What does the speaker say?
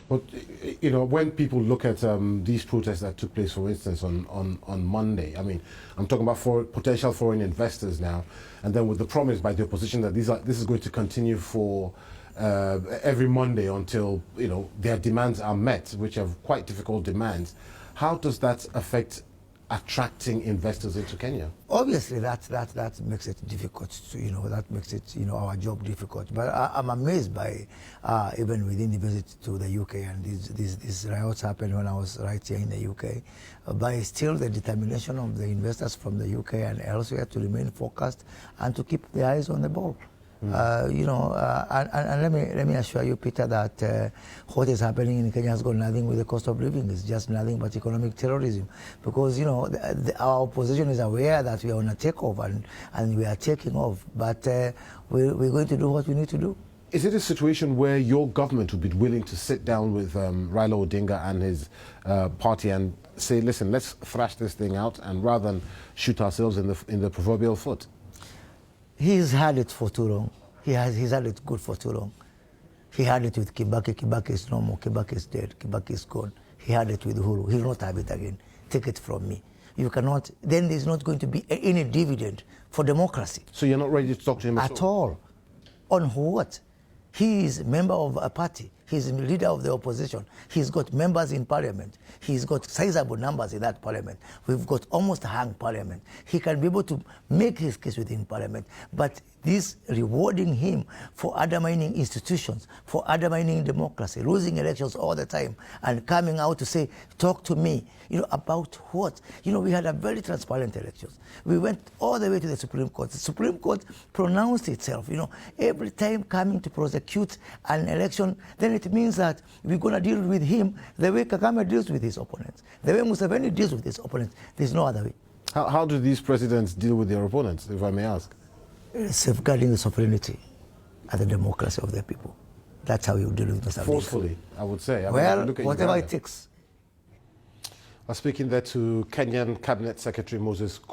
But, you know, when people look at these protests that took place, for instance, on Monday, I mean, I'm talking about potential foreign investors now, and then with the promise by the opposition that this is going to continue for every Monday until, you know, their demands are met, which are quite difficult demands. How does that affect attracting investors into Kenya? Obviously, that makes it difficult to, you know, that makes it, you know, our job difficult. But I'm amazed by, even within the visit to the UK, and these riots happened when I was right here in the UK, by still the determination of the investors from the UK and elsewhere to remain focused and to keep their eyes on the ball. You know, and let me assure you, Peter, that what is happening in Kenya has got nothing with the cost of living. It's just nothing but economic terrorism. Because, you know, our opposition is aware that we are on a takeover and we are taking off. But we're going to do what we need to do. Is it a situation where your government would be willing to sit down with Raila Odinga and his party and say, listen, let's thrash this thing out, and rather than shoot ourselves in the proverbial foot? He's had it for too long. He's had it good for too long. He had it with Kibaki. Kibaki is no more. Kibaki is dead. Kibaki is gone. He had it with Uhuru. He will not have it again. Take it from me. You cannot. Then there's not going to be any dividend for democracy. So you're not ready to talk to him at all? On what? He is a member of a party. He's the leader of the opposition. He's got members in parliament. He's got sizable numbers in that parliament. We've got almost a hung parliament. He can be able to make his case within parliament. But this rewarding him for undermining institutions, for undermining democracy, losing elections all the time, and coming out to say, talk to me, you know, about what? You know, we had a very transparent elections. We went all the way to the Supreme Court. The Supreme Court pronounced itself, you know, every time coming to prosecute an election, then it means that we're going to deal with him the way Kagame deals with his opponents, the way Museveni deals with his opponents. There's no other way. How do these presidents deal with their opponents, if I may ask? Safeguarding the sovereignty and the democracy of their people. That's how you deal with Mr. Forcefully, I would say. Well, whatever it takes. I was speaking there to Kenyan Cabinet Secretary Moses Kuria.